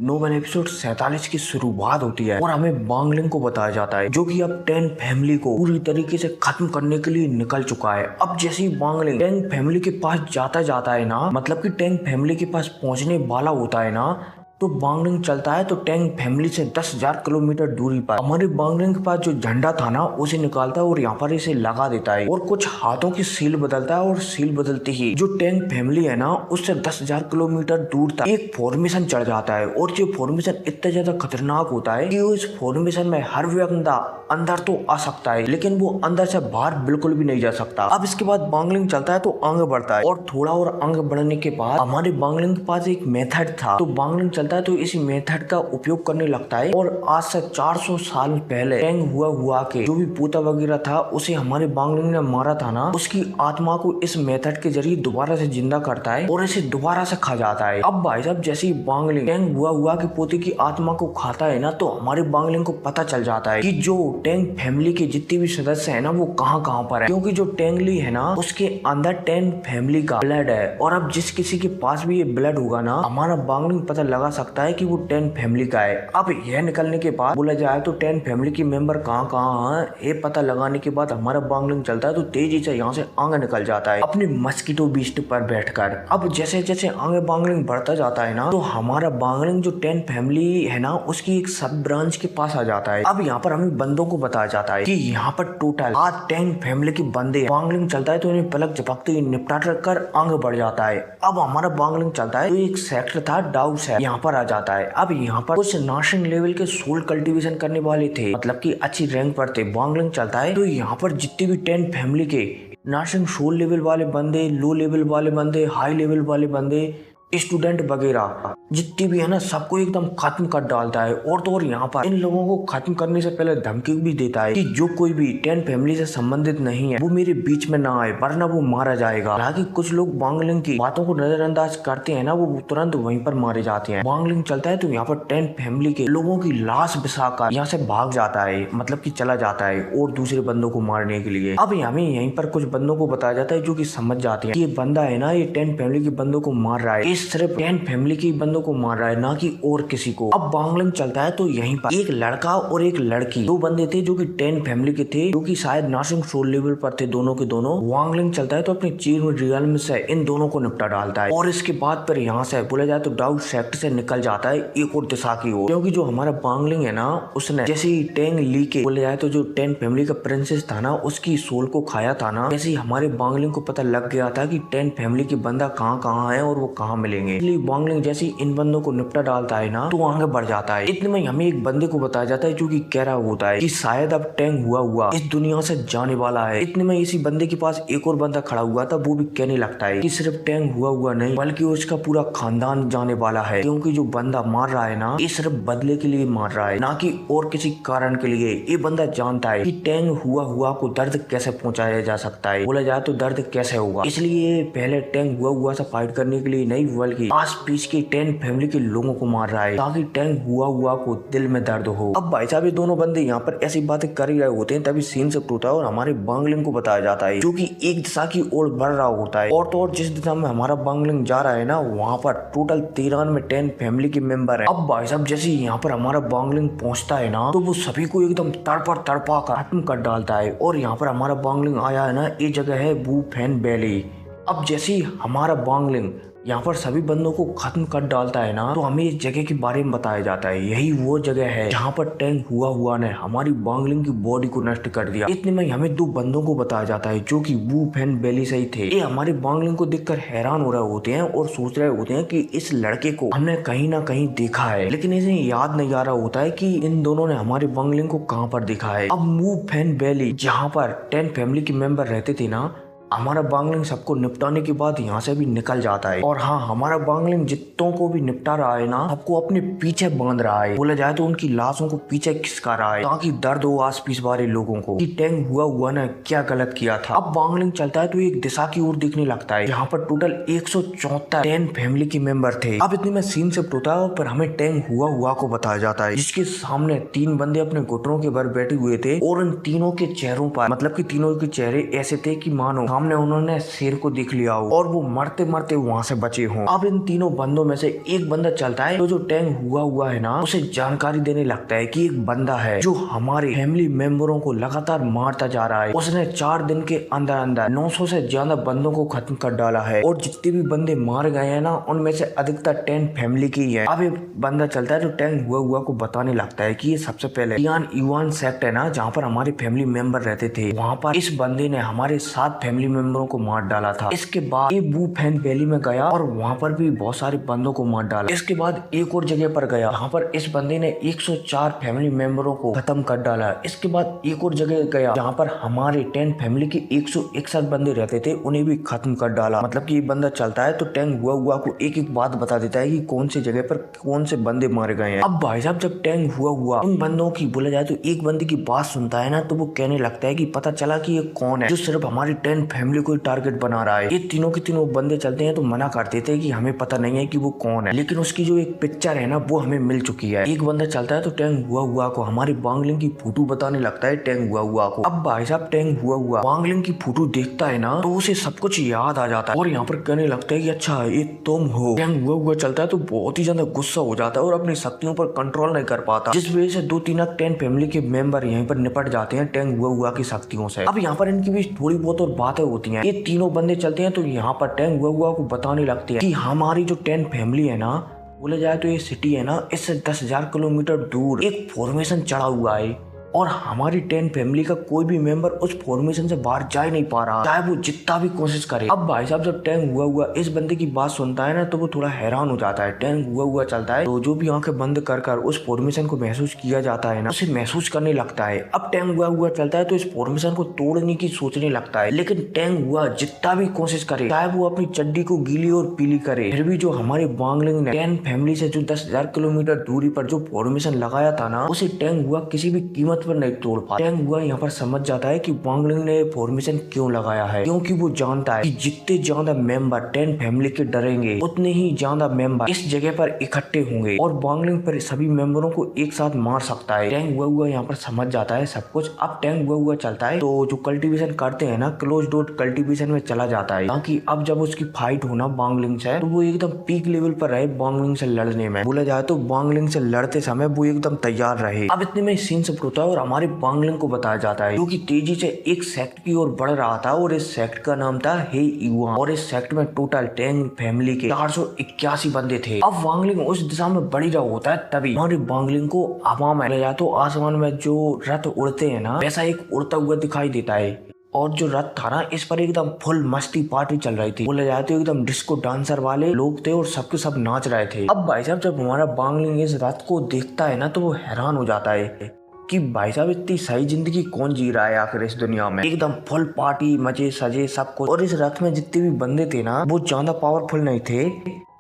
Novel episode 47 की शुरुआत होती है और हमें बांगलिंग को बताया जाता है जो कि अब टेंग फैमिली को पूरी तरीके से खत्म करने के लिए निकल चुका है। अब जैसे ही बांगलिंग टेंग फैमिली के पास जाता है ना, मतलब कि टेंग फैमिली के पास पहुंचने वाला होता है ना, तो बांगलिंग चलता है तो टेंग फैमिली से 10,000 किलोमीटर दूरी पर हमारे बांगलिंग के पास जो झंडा था ना उसे निकालता है और यहाँ पर इसे लगा देता है और कुछ हाथों की सील बदलता है और सील बदलते ही जो टेंग फैमिली है ना उससे 10,000 किलोमीटर दूर तक एक फॉर्मेशन चढ़ जाता है और जो फॉर्मेशन इतना ज्यादा खतरनाक होता है कि इस फॉर्मेशन में हर बंदा अंदर तो आ सकता है लेकिन वो अंदर से बाहर बिल्कुल भी नहीं जा सकता। अब इसके बाद बांगलिंग चलता है तो आगे बढ़ता है और थोड़ा और आगे बढ़ने के बाद हमारे बांगलिंग के पास एक मेथड था, तो बांगलिंग चलता है तो इसी मेथड का उपयोग करने लगता है और आज से 400 साल पहले टेंग हुआ के जो भी पोता वगैरह था उसे हमारे बांगलिंग ने मारा था ना, उसकी आत्मा को इस मेथड के जरिए दोबारा से जिंदा करता है और इसे दोबारा से खा जाता है। अब भाई साहब जैसे ही बांगलिंग टेंग हुआ के पोते की आत्मा को खाता है ना, तो हमारे बांगलिंग को पता चल जाता है कि जो टेंग फैमिली के जितने भी सदस्य है ना वो कहाँ पर है, क्योंकि जो टेंगली है ना उसके अंदर टेंग फैमिली का ब्लड है और अब जिस किसी के पास भी ये ब्लड होगा ना, हमारा बांगलिंग पता लगा सकता है कि वो टेंग फैमिली का है। अब यह निकलने के बाद बोला जाए तो टेंग फैमिली की मेंबर कहाँ है, ये पता लगाने के बाद हमारा बांगलिंग चलता है तो तेजी से यहाँ से आगे निकल जाता है अपने मस्कीटो बीस्ट पर बैठकर। अब जैसे जैसे आगे बांगलिंग बढ़ता जाता है ना, तो हमारा बांगलिंग जो टेंग फैमिली है ना उसकी एक सब ब्रांच के पास आ जाता है। अब यहाँ पर हमें बंदों को बताया जाता है कि यहाँ पर टोटल 8 टेंग फैमिली के बंदे। बांगलिंग चलता है तो इन्हें पलक झपकते ही निपटा कर आगे बढ़ जाता है। अब हमारा बांगलिंग चलता है तो एक सेक्टर था डाउस है, यहाँ पर आ जाता है। अब यहाँ पर कुछ नाशिंग लेवल के सोल कल्टीवेशन करने वाले थे, मतलब कि अच्छी रैंक पर थे। बांगलिंग चलता है तो यहाँ पर जितने भी टेंग फैमिली के नाशिंग सोल लेवल वाले बंदे, लो लेवल वाले बंदे, हाई लेवल वाले बंदे, स्टूडेंट वगैरह जितनी भी है ना सबको एकदम खत्म कर डालता है। और तो और यहाँ पर इन लोगों को खत्म करने से पहले धमकी भी देता है कि जो कोई भी टेंग फैमिली से संबंधित नहीं है वो मेरे बीच में ना आए वरना वो मारा जाएगा। हालांकि कुछ लोग बांगलिंग की बातों को नजरअंदाज करते हैं ना, वो तुरंत वहीं पर मारे जाते हैं। बांगलिंग चलता है तो यहाँ पर टेंग फैमिली के लोगों की लाश बिछाकर यहाँ से भाग जाता है, मतलब की चला जाता है और दूसरे बंदों को मारने के लिए। अब हमें यहीं पर कुछ बंदों को बताया जाता है जो की समझ जाते हैं कि ये बंदा है ना ये टेंग फैमिली के बंदों को मार रहा है, सिर्फ टेंग फैमिली के बंदों को मार रहा है ना कि और किसी को। अब बांगलिंग चलता है तो यहीं पर एक लड़का और एक लड़की, दो बंदे थे जो कि टेंग फैमिली के थे, जो कि शायद नाशिंग सोल लेवल पर थे दोनों के दोनों। बांगलिंग चलता है तो अपने चीन रियल से इन दोनों को निपटा डालता है और इसके बाद पर यहाँ से बोला जाए तो डाउट सेक्टर से निकल जाता है एक और दिशा की ओर, क्योंकि जो हमारा बांगलिंग है ना उसने जैसे ही टेंग ली के बोले जाए तो जो टेंग फैमिली का प्रिंसेस था ना उसकी सोल को खाया था ना, जैसे ही हमारे बांगलिंग को पता लग गया था कि टेंग फैमिली के बंदा कहाँ है और वो कहाँ मिलेंगे, इसलिए बांगलिंग जैसे ही इन बंदों को निपटा डालता है ना तो आगे बढ़ जाता है। इतने में हमें एक बंदे को बताया जाता है जो कि कह रहा होता है कि शायद अब टेंग हुआ इस दुनिया से जाने वाला है। इतने में इसी बंदे के पास एक और बंदा खड़ा हुआ था, वो भी कहने लगता है कि सिर्फ टेंग हुआ नहीं बल्कि उसका पूरा खानदान जाने वाला है, क्योंकि जो बंदा मार रहा है ना ये सिर्फ बदले के लिए मार रहा है ना कि और किसी कारण के लिए। ये बंदा जानता है कि टेंग हुआ को दर्द कैसे पहुंचाया जा सकता है, बोला जाए तो दर्द कैसे होगा, इसलिए पहले टेंग हुआ से फाइट करने के लिए नहीं बल्कि आस पीस के टेंग फैमिली के लोगों को मार रहा है ताकि टेंग हुआ को दिल में दर्द हो। अब भाई साहब ये दोनों बंदे यहाँ पर ऐसी बातें कर ही रहे होते हैं तभी सीन शिफ्ट होता है और हमारे बांगलिंग को बताया जाता है जो कि एक दिशा की ओर बढ़ रहा होता है। और तो और जिस दिशा में हमारा बांगलिंग जा रहा है ना वहाँ पर टोटल 93 टेंग फैमिली के मेंबर है। अब भाई साहब जैसे यहाँ पर हमारा बांगलिंग पहुंचता है ना तो वो सभी को एकदम तड़पा कर खत्म कर डालता है। और यहाँ पर हमारा बांगलिंग आया है ना, ये जगह है वू फेन वैली। अब जैसे ही हमारा बांगलिंग यहाँ पर सभी बंदों को खत्म कर डालता है ना तो हमें इस जगह के बारे में बताया जाता है, यही वो जगह है जहाँ पर टेंग हुआ ने हमारी बांगलिंग की बॉडी को नष्ट कर दिया। इतने में हमें दो बंदों को बताया जाता है जो कि वू फेन वैली से ही थे। ये हमारी बांगलिंग को देखकर हैरान हो रहे होते हैं और सोच रहे होते हैं कि इस लड़के को हमने कहीं ना कहीं देखा है, लेकिन इन्हें याद नहीं आ रहा होता है कि इन दोनों ने हमारे बांगलिंग को कहाँ पर देखा है। अब वू फेन वैली जहाँ पर टेंग फैमिली के मेंबर रहते थे ना, हमारा बांगलिंग सबको निपटाने के बाद यहाँ से भी निकल जाता है। और हाँ, हमारा बांगलिंग जितनों को भी निपटा रहा है ना सबको अपने पीछे बांध रहा है, बोला जाए तो उनकी लाशों को पीछे खिसका रहा है ताकि दर्द हो आस पास वाले लोगों को कि टेंग हुआ ने क्या गलत किया था। अब बांगलिंग चलता है तो एक दिशा की ओर देखने लगता है, यहाँ पर टोटल 174 टेंग फैमिली के मेंबर थे। अब इतने में सीन शिफ्ट होता है पर हमें टेंग हुआ को बताया जाता है जिसके सामने 3 बंदे अपने घुटनों के भर बैठे हुए थे और इन तीनों के चेहरों पर, मतलब कि तीनों के चेहरे ऐसे थे कि मानो सामने उन्होंने शेर को देख लिया हो और वो मरते मरते वहाँ से बचे हों। अब इन तीनों बंदों में से एक बंदा चलता है तो जो टैंग हुआ है ना उसे जानकारी देने लगता है कि एक बंदा है जो हमारे फैमिली मेंबरों को लगातार मारता जा रहा है। उसने 4 दिन के अंदर अंदर 900 से ज्यादा बंदों को खत्म कर डाला है और जितने भी बंदे मार गए हैं ना उनमें से अधिकतर टैंग फैमिली की है। अब एक बंदा चलता है तो टैंग हुआ को बताने लगता है कि ये सबसे पहले टियान युआन सेक्ट है ना जहाँ पर हमारे फैमिली मेंबर रहते थे, वहाँ पर इस बंदे ने हमारे 7 फैमिली मेंबरों को मार डाला था। इसके बाद ये बू फैन वैली में गया और वहाँ पर भी बहुत सारे बंदों को मार डाला। इसके बाद एक और जगह पर गया, वहाँ पर इस बंदे ने 104 फैमिली मेंबरों को खत्म कर डाला। इसके बाद एक और जगह गया जहाँ पर हमारे 10 फैमिली के 161 बंदे रहते थे, उन्हें भी खत्म कर डाला। मतलब कि ये बंदा चलता है तो टैंग हुआ को एक एक बात बता देता है कि कौन सी जगह पर कौन से बंदे मारे गए हैं। अब भाई साहब जब टैंग हुआ उन बंदों की बोला जाए तो एक बंदे की बात सुनता है ना तो वो कहने लगता है कि पता चला कि ये कौन है जो सिर्फ हमारी 10 फैमिली को टारगेट बना रहा है। ये तीनों के तीनों बंदे चलते हैं तो मना कर देते हैं कि हमें पता नहीं है कि वो कौन है, लेकिन उसकी जो एक पिक्चर है ना वो हमें मिल चुकी है। एक बंदा चलता है तो टैंग हुआ को हमारी बांगलिंग की फोटो बताने लगता है टैंग हुआ को। अब भाई साहब टैंग हुआ बांगलिंग की फोटो देखता है ना तो उसे सब कुछ याद आ जाता है और यहाँ पर कहने लगता है कि अच्छा ये तुम हो। टैंग हुआ चलता है तो बहुत ही ज्यादा गुस्सा हो जाता है और अपनी शक्तियों पर कंट्रोल नहीं कर पाता, जिस वजह से 2-3 10 फैमिली के मेंबर यहीं पर निपट जाते हैं टैंग हुआ की शक्तियों से। अब यहाँ पर इनकी भी थोड़ी बहुत और बातें होती हैं। ये तीनों बंदे चलते हैं तो यहाँ पर टैंग हुआ को बताने लगते हैं कि हमारी जो 10 फैमिली है ना बोला जाए तो ये सिटी है ना इससे 10,000 किलोमीटर दूर एक फॉर्मेशन चढ़ा हुआ है और हमारी 10 फैमिली का कोई भी मेंबर उस फॉर्मेशन से बाहर जा ही नहीं पा रहा, चाहे वो जितना भी कोशिश करे। अब भाई साहब जब टैंग हुआ इस बंदे की बात सुनता है ना तो वो थोड़ा हैरान हो जाता है। टैंग हुआ चलता है तो जो भी आंखें बंद कर उस फॉर्मेशन को महसूस किया जाता है ना उसे महसूस करने लगता है। अब टैंग हुआ चलता है तो इस फॉर्मेशन को तोड़ने की सोचने लगता है, लेकिन टैंग हुआ जितना भी कोशिश करे, चाहे वो अपनी चड्डी को गीली और पीली करे, फिर भी जो हमारे बांगलिंग ने 10 फैमिली से जो 10,000 किलोमीटर दूरी पर जो फॉर्मेशन लगाया था ना उसे टैंग हुआ किसी भी कीमत पर नहीं तोड़ पाता। टैंग हुआ यहाँ पर समझ जाता है कि बांगलिंग ने फॉर्मेशन क्यों लगाया है, क्योंकि वो जानता है कि जितने ज्यादा मेंबर 10 फैमिली के डरेंगे उतने ही ज्यादा मेंबर इस जगह पर इकट्ठे होंगे और बांगलिंग पर सभी मेंबरों को एक साथ मार सकता है। टैंग हुआ यहाँ पर समझ जाता है सब कुछ। अब टैंग हुआ चलता है तो जो कल्टीवेशन करते हैं ना क्लोज डोर कल्टीवेशन में चला जाता है, ताकि अब जब उसकी फाइट होना बांगलिंग से तो वो एकदम पीक लेवल पर रहे बांगलिंग से लड़ने में। बोला जाए तो बांगलिंग से लड़ते समय वो एकदम तैयार रहे। अब इतने में सीन सब होता है और हमारे बांगलिंग को बताया जाता है जो कि तेजी से एक सेक्ट की ओर बढ़ रहा था और इस सेक्ट का नाम था हे युआन और इस सेक्ट में टोटल टैंग फैमिली के 481 बंदे थे। अब बांगलिंग उस दिशा में बढ़ रहा होता है, तभी हमारे बांगलिंग को हवा में या तो आसमान में जो रथ उड़ते हैं ना वैसा एक उड़ता हुआ दिखाई देता है और जो रथ था ना इस पर एकदम फुल मस्ती पार्टी चल रही थी। बोला जाए तो एकदम डिस्को डांसर वाले लोग थे और सबके सब नाच रहे थे। अब भाई साहब जब हमारा बांगलिंग इस रथ को देखता है ना तो वो हैरान हो जाता है कि भाई साहब इतनी सही जिंदगी कौन जी रहा है आखिर इस दुनिया में। एकदम फुल पार्टी मजे सजे सब कुछ, और इस रथ में जितने भी बंदे थे ना वो ज्यादा पावरफुल नहीं थे,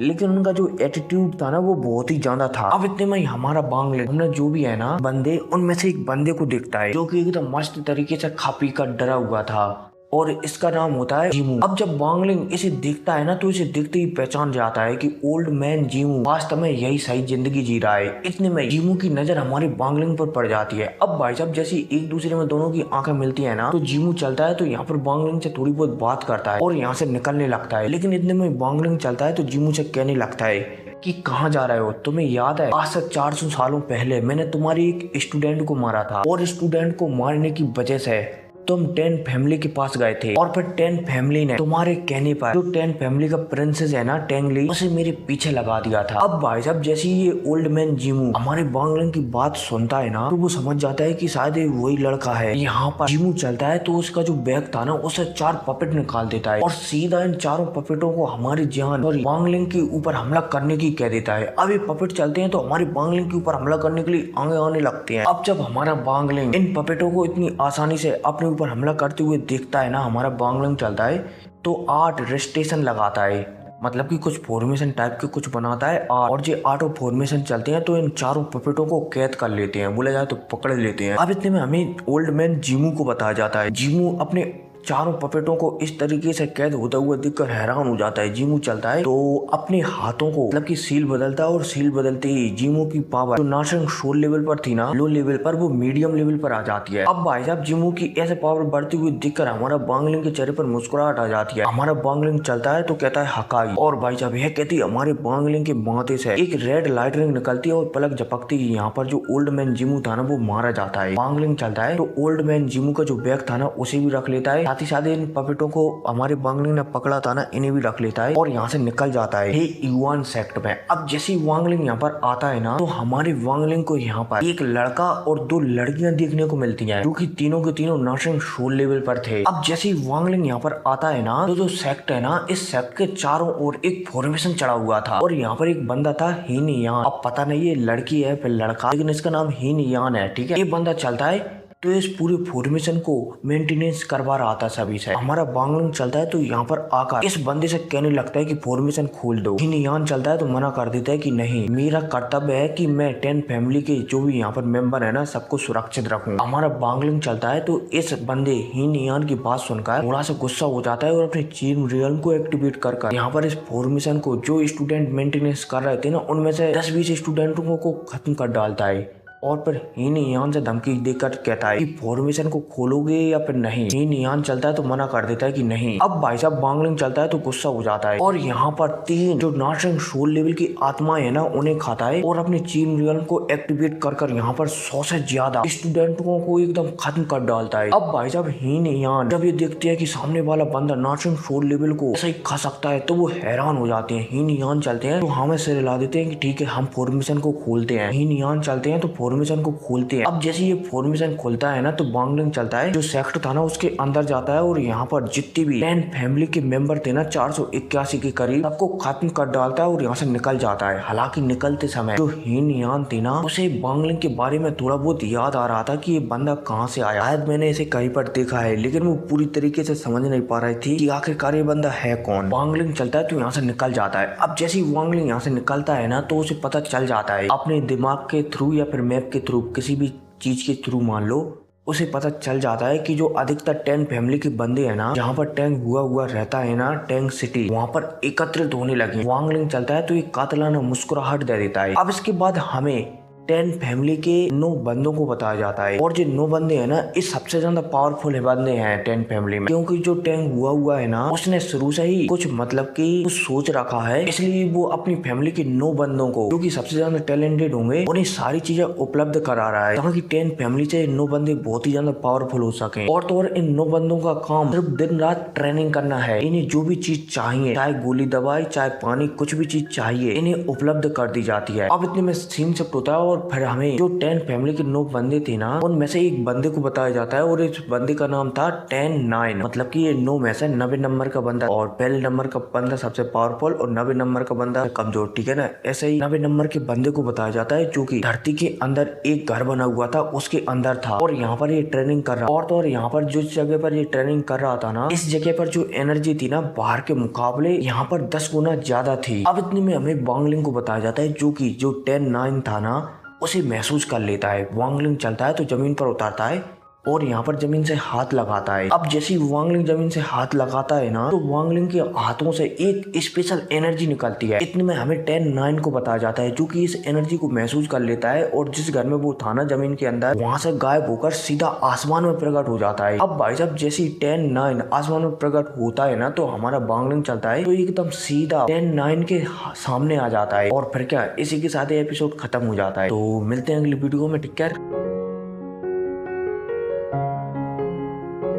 लेकिन उनका जो एटीट्यूड था ना वो बहुत ही ज्यादा था। अब इतने में हमारा बांगलिंग हमने जो भी है ना बंदे उनमें से एक बंदे को देखता है जो कि एकदम मस्त तरीके से खा पी कर डरा हुआ था और इसका नाम होता है जीमू। अब जब बांगलिंग इसे देखता है ना तो इसे देखते ही पहचान जाता है कि ओल्ड मैन जीमू वास्तव में यही सही जिंदगी जी रहा है। इतने में जीमू की नजर हमारी बांगलिंग पर पड़ जाती है। अब भाई साहब जैसे एक दूसरे में दोनों की आंखें मिलती है ना तो जीमू चलता है तो यहाँ पर बांगलिंग से थोड़ी बहुत बात करता है और यहाँ से निकलने लगता है, लेकिन इतने में बांगलिंग चलता है तो जीमू से कहने लगता है कि कहाँ जा रहे हो, तुम्हें याद है आज से 400 सालों पहले मैंने तुम्हारी एक स्टूडेंट को मारा था और स्टूडेंट को मारने की वजह से तुम 10 फैमिली के पास गए थे और फिर 10 फैमिली ने तुम्हारे कहने पर जो 10 फैमिली का प्रिंसेस है ना टेंगली उसे मेरे पीछे लगा दिया था। अब भाई साहब जैसे ये ओल्ड मैन जीमू हमारे बांगलिंग की बात सुनता है ना तो वो समझ जाता है कि शायद वही लड़का है। यहाँ पर जीमू चलता है तो उसका जो बैग था ना उसे 4 पपेट निकाल देता है और सीधा इन चारों पपेटों को हमारी जान और बांगलिंग के ऊपर हमला करने की कह देता है। अब ये पपेट चलते हैं तो हमारी बांगलिंग के ऊपर हमला करने के लिए आगे आने लगते हैं। अब जब हमारा बांगलिंग इन पपेटों को इतनी आसानी से अपने पर हमला करते हुए देखता है ना हमारा बांगलिंग चलता है तो 8 रेस्टेशन लगाता है, मतलब कि कुछ फॉर्मेशन टाइप के कुछ बनाता है और जो 8 फॉर्मेशन चलते हैं तो इन चारों पपेटों को कैद कर लेते हैं, बोला जाए तो पकड़ लेते हैं। अब इतने में हमें ओल्ड मैन जीमू को बताया जाता है। जीमू अपने चारों पपेटों को इस तरीके से कैद होता हुआ देखकर हैरान हो जाता है। जीमू चलता है तो अपने हाथों को मतलब की सील बदलता है और सील बदलते ही जीमू की पावर जो नार्सिंग सोल लेवल पर थी ना, लो लेवल पर, वो मीडियम लेवल पर आ जाती है। अब भाई साहब जीमू की ऐसे पावर बढ़ती हुई देखकर हमारा बांगलिंग के चेहरे पर मुस्कुराहट आ जाती है। हमारा बांगलिंग चलता है तो कहता है हकाई, और भाई साहब यह कहती है हमारे बांगलिंग के माथे से एक रेड लाइटनिंग निकलती है और पलक झपकती ही यहाँ पर जो ओल्ड मैन जीमू था ना वो मारा जाता है। बांगलिंग चलता है तो ओल्ड मैन जीमू का जो बैग था ना उसे भी रख लेता है, साथ ही साथ इन पपेटों को हमारे बांगलिंग ने पकड़ा था ना इन्हें भी रख लेता है और यहाँ से निकल जाता है युआन सेक्ट में। अब जैसे ही वांगलिंग यहाँ पर आता है ना तो हमारे वांगलिंग को यहाँ पर एक लड़का और दो लड़कियां देखने को मिलती हैं जो कि तीनों के तीनों नार्सिंग सोल लेवल पर थे। अब जैसे ही वांगलिंग यहाँ पर आता है ना तो जो सेक्ट है ना, इस सेक्ट के चारों ओर एक फॉर्मेशन चढ़ा हुआ था और यहाँ पर एक बंदा था हीन यान। अब पता नहीं ये लड़की है फिर लड़का, लेकिन इसका नाम हीन यान है, ठीक है। ये बंदा चलता है तो इस पूरे फॉर्मेशन को मेंटेनेंस करवा रहा था सभी से। हमारा बांगलिंग चलता है तो यहाँ पर आकर इस बंदे से कहने लगता है कि फॉर्मेशन खोल दो। यान चलता है तो मना कर देता है कि नहीं, मेरा कर्तव्य है कि मैं 10 फैमिली के जो भी यहाँ पर मेंबर है ना सबको सुरक्षित रखूं। हमारा बांगलिंग चलता है तो इस बंदे यान की बात सुनकर थोड़ा सा गुस्सा हो जाता है और अपने चीन रियल्म को एक्टिवेट कर यहाँ पर इस फॉर्मेशन को जो स्टूडेंट मेंटेनेंस कर रहे थे ना उनमें से 10-20 स्टूडेंटों को खत्म कर डालता है और फिर यान से धमकी देकर कहता है कि फॉर्मेशन को खोलोगे या फिर नहीं। यान चलता है तो मना कर देता है कि नहीं। अब भाई साहब बांगलिंग चलता है तो गुस्सा हो जाता है और यहाँ पर 3 जो नार्सिंग सोल लेवल की आत्माएं है ना उन्हें खाता है और अपने चीन रियल्म को एक्टिवेट कर यहाँ पर 100 से ज्यादा स्टूडेंटों को एकदम खत्म कर डालता है। अब भाई साहब यान जब ये देखते हैं कि सामने वाला बंदा नार्सिंग सोल लेवल को ऐसा ही खा सकता है तो वो हैरान हो जाते हैं। यान चलते हैं तो हमें सिर हिला देते हैं कि ठीक है हम फॉर्मेशन को खोलते हैं। यान चलते हैं तो फॉर्मेशन को खोलते हैं। अब जैसे ये फॉर्मेशन खुलता है ना तो बांगलिंग चलता है जो सेक्ट था ना उसके अंदर जाता है और यहाँ पर जितनी भी 10 फैमिली के मेंबर थे ना 481 के करीब सबको खत्म कर डालता है और यहाँ से निकल जाता है। हालांकि निकलते समय जो यान थी ना उसे बांगलिंग के बारे में थोड़ा बहुत याद आ रहा था कि ये बंदा कहाँ से आया, शायद मैंने इसे कहीं पर देखा है, लेकिन वो पूरी तरीके से समझ नहीं पा रही थी कि आखिरकार ये बंदा है कौन। बांगलिंग चलता है तो यहाँ से निकल जाता है। अब जैसे ही वांगलिंग यहाँ से निकलता है ना तो उसे पता चल जाता है अपने दिमाग के थ्रू या फिर मैप के थ्रू, किसी भी चीज के थ्रू मान लो, उसे पता चल जाता है कि जो अधिकतर 10 फैमिली के बंदे हैं ना जहाँ पर टैंक हुआ रहता है ना टैंक सिटी, वहाँ पर एकत्रित होने लगे। वांगलिंग चलता है तो ये कातलाना मुस्कुराहट दे देता है। अब इसके बाद हमें 10 फैमिली के 9 बंदों को बताया जाता है और जो 9 बंदे हैं ना इस सबसे ज्यादा पावरफुल बंदे हैं 10 फैमिली में, क्योंकि जो टैंक हुआ है ना उसने शुरू से ही कुछ मतलब की कुछ सोच रखा है, इसलिए वो अपनी फैमिली के 9 बंदों को जो कि सबसे ज्यादा टैलेंटेड होंगे उन्हें सारी चीजें उपलब्ध करा रहा है ताकि 10 फैमिली से 9 बंदे बहुत ही ज्यादा पावरफुल हो सके। और तो और इन 9 बंदों का काम सिर्फ दिन रात ट्रेनिंग करना है। इन्हें जो भी चीज चाहिए, चाहे गोली दवाई चाहे पानी, कुछ भी चीज चाहिए इन्हें उपलब्ध कर दी जाती है। अब इतने में सीन शिफ्ट होता है और फिर हमें जो 10 फैमिली के 9 बंदे थे ना उनमें से एक बंदे को बताया जाता है और इस बंदे का नाम था 10-9, मतलब कि ये 9 में से 90 नंबर का बंदा और पहले नंबर का बंदा सबसे पावरफुल और 90 नंबर का बंदा कमजोर, ठीक है ना। ऐसे ही 90 नंबर के बंदे को बताया जाता है जो कि धरती के अंदर एक घर बना हुआ था उसके अंदर था और यहाँ पर ये ट्रेनिंग कर रहा। और तो और यहाँ पर जिस जगह पर ये ट्रेनिंग कर रहा था ना इस जगह पर जो एनर्जी थी ना बाहर के मुकाबले यहाँ पर 10 गुना ज्यादा थी। अब इतने में हमें बांगलिंग को बताया जाता है जो कि जो 10-9 था ना उसे महसूस कर लेता है। वांगलिंग चलता है तो जमीन पर उतारता है और यहाँ पर जमीन से हाथ लगाता है। अब जैसे ही वांगलिंग जमीन से हाथ लगाता है ना तो वांगलिंग के हाथों से एक स्पेशल एनर्जी निकलती है। इतने में हमें 10-9 को बताया जाता है जो कि इस एनर्जी को महसूस कर लेता है और जिस घर में वो था ना जमीन के अंदर वहां से गायब होकर सीधा आसमान में प्रकट हो जाता है। अब भाई साहब जैसे ही 10-9 आसमान में प्रकट होता है ना तो हमारा वांगलिंग चलता है तो एकदम सीधा 10-9 के सामने आ जाता है और फिर क्या इसी के साथ एपिसोड खत्म हो जाता है। तो मिलते हैं अगली वीडियो में, टेक केयर।